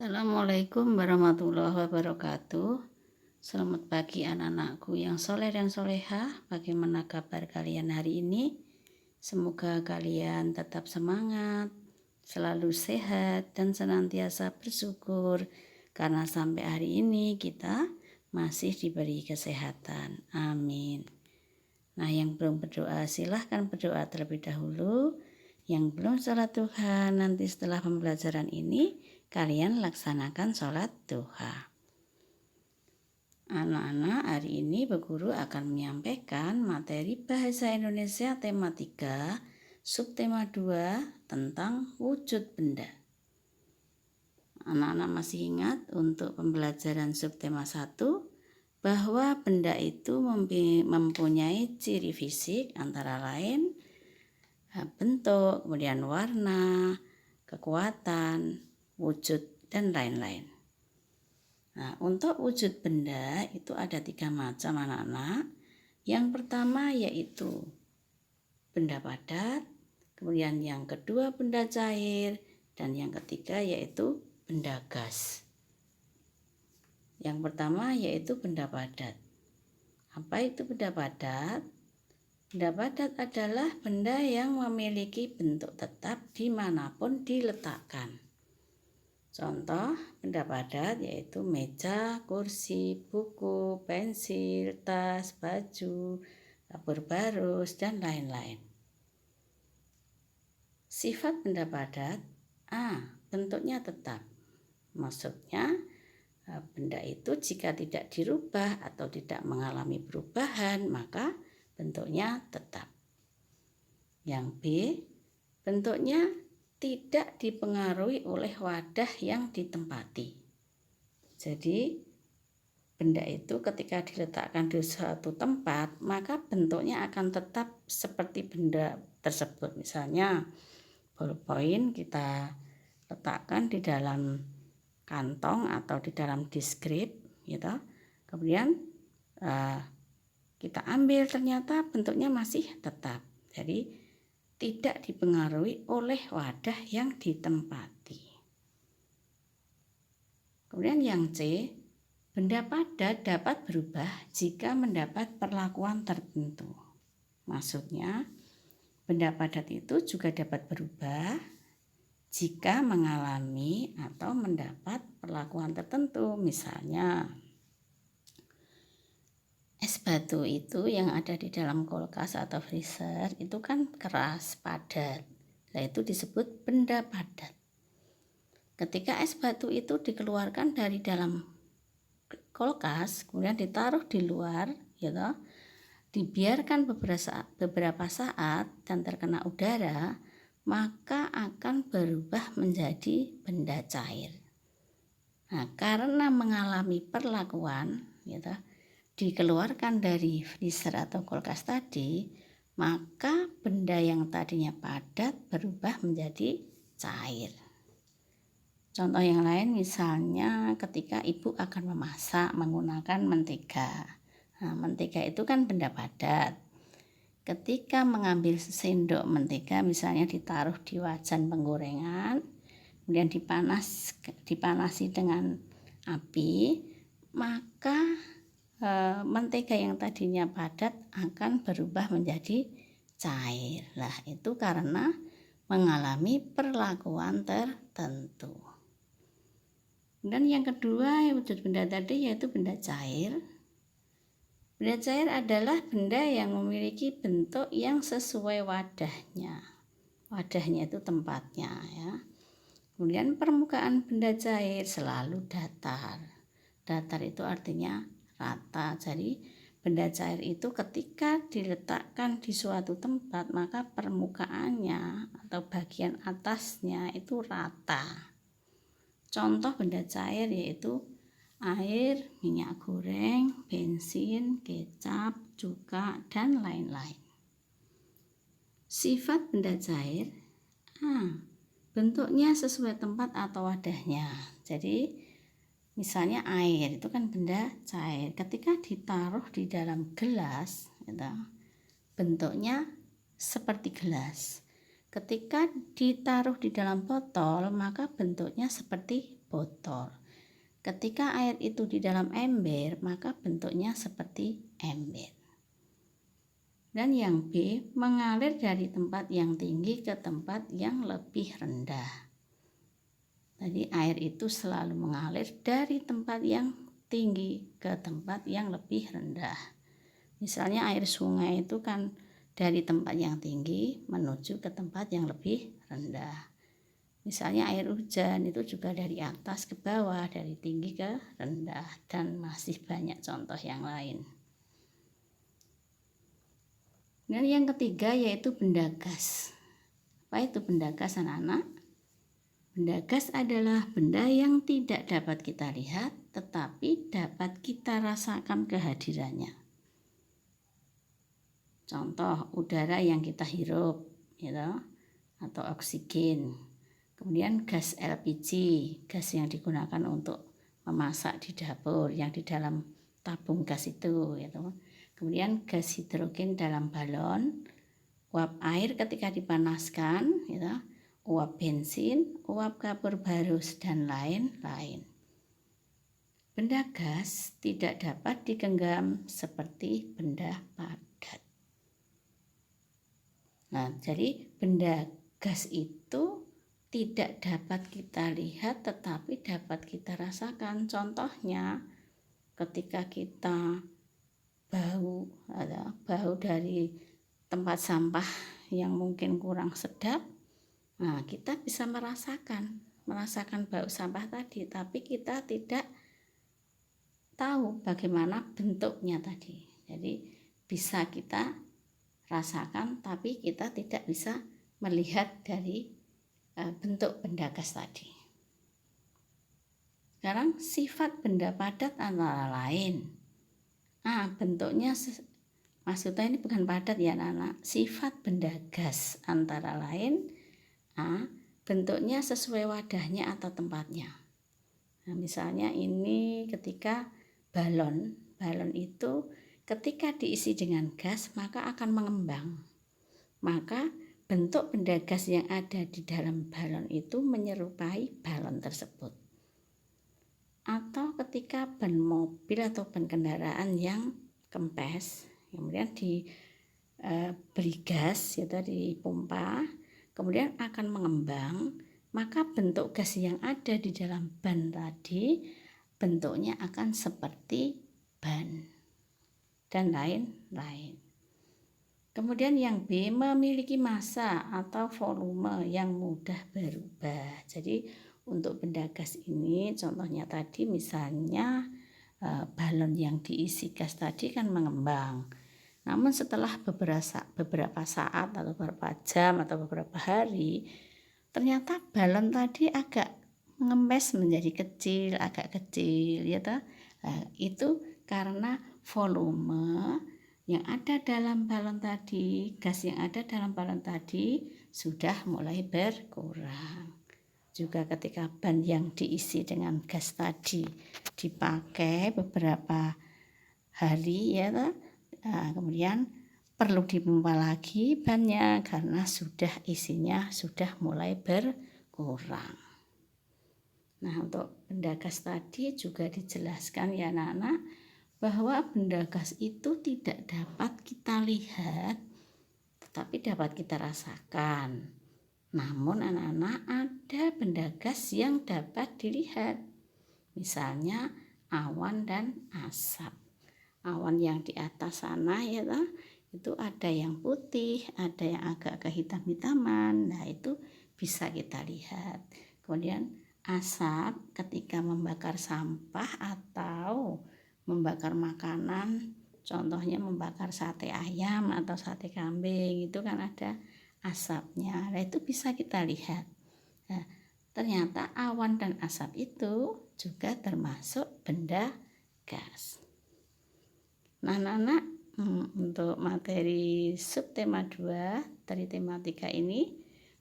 Assalamualaikum warahmatullahi wabarakatuh. Selamat pagi anak-anakku yang soleh dan solehah. Bagaimana kabar kalian hari ini? Semoga kalian tetap semangat, selalu sehat, dan senantiasa bersyukur karena sampai hari ini kita masih diberi kesehatan. Amin. Nah, yang belum berdoa silahkan berdoa terlebih dahulu. Yang belum sholat duha, nanti setelah pembelajaran ini kalian laksanakan sholat duha. Anak-anak, hari ini Bu Guru akan menyampaikan materi Bahasa Indonesia tema 3, subtema 2 tentang wujud benda. Anak-anak masih ingat untuk pembelajaran subtema 1 bahwa benda itu mempunyai ciri fisik antara lain bentuk, kemudian warna, kekuatan, wujud, dan lain-lain. Nah, untuk wujud benda itu ada 3 macam anak-anak. Yang pertama yaitu benda padat, kemudian yang kedua benda cair, dan yang ketiga yaitu benda gas. Yang pertama yaitu benda padat. Apa itu benda padat? Benda padat adalah benda yang memiliki bentuk tetap dimanapun diletakkan. Contoh benda padat yaitu meja, kursi, buku, pensil, tas, baju, dapur barus, dan lain-lain. Sifat benda padat, bentuknya tetap. Maksudnya benda itu jika tidak dirubah atau tidak mengalami perubahan, maka bentuknya tetap. Yang B, bentuknya tidak dipengaruhi oleh wadah yang ditempati. Jadi benda itu ketika diletakkan di suatu tempat, maka bentuknya akan tetap seperti benda tersebut. Misalnya ballpoint kita letakkan di dalam kantong atau di dalam diskrip, gitu. Kemudian kita ambil, ternyata bentuknya masih tetap. Jadi tidak dipengaruhi oleh wadah yang ditempati. Kemudian yang C, benda padat dapat berubah jika mendapat perlakuan tertentu. Maksudnya benda padat itu juga dapat berubah jika mengalami atau mendapat perlakuan tertentu. Misalnya es batu itu yang ada di dalam kulkas atau freezer itu kan keras, padat. Nah, itu disebut benda padat. Ketika es batu itu dikeluarkan dari dalam kulkas, kemudian ditaruh di luar, gitu, dibiarkan beberapa saat dan terkena udara, maka akan berubah menjadi benda cair. Nah, karena mengalami perlakuan, gitu, dikeluarkan dari freezer atau kulkas tadi, maka benda yang tadinya padat berubah menjadi cair. Contoh yang lain misalnya ketika ibu akan memasak menggunakan mentega. Nah, mentega itu kan benda padat. Ketika mengambil sendok mentega misalnya ditaruh di wajan penggorengan, kemudian dipanasi dengan api, maka mentega yang tadinya padat akan berubah menjadi cair. Lah, itu karena mengalami perlakuan tertentu. Dan yang kedua wujud benda tadi yaitu benda cair. Benda cair adalah benda yang memiliki bentuk yang sesuai wadahnya. Wadahnya itu tempatnya, ya. Kemudian permukaan benda cair selalu datar. Datar itu artinya rata. Jadi benda cair itu ketika diletakkan di suatu tempat, maka permukaannya atau bagian atasnya itu rata. Contoh benda cair yaitu air, minyak goreng, bensin, kecap, cuka, dan lain-lain. Sifat benda cair, bentuknya sesuai tempat atau wadahnya. Jadi misalnya air itu kan benda cair. Ketika ditaruh di dalam gelas, gitu, bentuknya seperti gelas. Ketika ditaruh di dalam botol, maka bentuknya seperti botol. Ketika air itu di dalam ember, maka bentuknya seperti ember. Dan yang B, mengalir dari tempat yang tinggi ke tempat yang lebih rendah. Jadi air itu selalu mengalir dari tempat yang tinggi ke tempat yang lebih rendah. Misalnya air sungai itu kan dari tempat yang tinggi menuju ke tempat yang lebih rendah. Misalnya air hujan itu juga dari atas ke bawah, dari tinggi ke rendah, dan masih banyak contoh yang lain. Dan yang ketiga yaitu benda gas. Apa itu benda gas, anak-anak? Benda gas adalah benda yang tidak dapat kita lihat, tetapi dapat kita rasakan kehadirannya. Contoh, udara yang kita hirup, gitu, atau oksigen. Kemudian gas LPG, gas yang digunakan untuk memasak di dapur, yang di dalam tabung gas itu, gitu. Kemudian gas hidrogen dalam balon, uap air ketika dipanaskan, gitu, uap bensin, uap kapur barus, dan lain-lain. Benda gas tidak dapat digenggam seperti benda padat. Nah, jadi benda gas itu tidak dapat kita lihat tetapi dapat kita rasakan. Contohnya ketika kita bau dari tempat sampah yang mungkin kurang sedap, nah kita bisa merasakan bau sampah tadi, tapi kita tidak tahu bagaimana bentuknya tadi. Jadi bisa kita rasakan tapi kita tidak bisa melihat dari bentuk benda gas tadi. Sekarang sifat benda padat antara lain. Bentuknya maksudnya ini bukan padat ya anak-anak. Sifat benda gas antara lain bentuknya sesuai wadahnya atau tempatnya. Nah, misalnya ini ketika balon itu ketika diisi dengan gas maka akan mengembang. Maka bentuk benda gas yang ada di dalam balon itu menyerupai balon tersebut. Atau ketika ban mobil atau ban kendaraan yang kempes, kemudian diberi gas, yaitu dipompa, kemudian akan mengembang, maka bentuk gas yang ada di dalam ban tadi bentuknya akan seperti ban dan lain-lain. Kemudian yang B, memiliki massa atau volume yang mudah berubah. Jadi untuk benda gas ini contohnya tadi misalnya balon yang diisi gas tadi kan mengembang. Namun setelah beberapa saat atau beberapa jam atau beberapa hari, ternyata balon tadi agak mengempes menjadi kecil, agak kecil, ya toh. Nah, itu karena volume yang ada dalam balon tadi, gas yang ada dalam balon tadi sudah mulai berkurang. Juga ketika ban yang diisi dengan gas tadi dipakai beberapa hari, ya toh, kemudian perlu dipompa lagi bannya karena isinya sudah mulai berkurang. Nah, untuk benda gas tadi juga dijelaskan ya anak-anak bahwa benda gas itu tidak dapat kita lihat tetapi dapat kita rasakan. Namun anak-anak ada benda gas yang dapat dilihat. Misalnya awan dan asap. Awan yang di atas sana ya toh, itu ada yang putih, ada yang agak kehitam-hitaman. Nah, itu bisa kita lihat. Kemudian asap ketika membakar sampah atau membakar makanan, contohnya membakar sate ayam atau sate kambing, itu kan ada asapnya. Nah, itu bisa kita lihat. Nah, ternyata awan dan asap itu juga termasuk benda gas. Nah, anak-anak, untuk materi subtema 2 dari tema 3 ini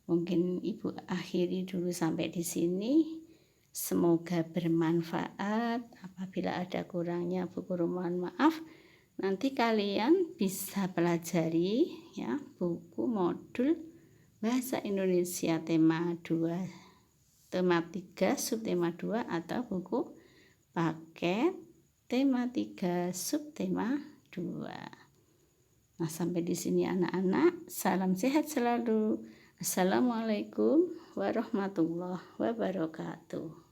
mungkin Ibu akhiri dulu sampai di sini. Semoga bermanfaat. Apabila ada kurangnya, Bu Guru mohon maaf. Nanti kalian bisa pelajari buku modul Bahasa Indonesia tema 2 tema 3, subtema 2 atau buku paket tema 3, subtema 2. Nah, sampai di sini anak-anak. Salam sehat selalu. Assalamualaikum warahmatullahi wabarakatuh.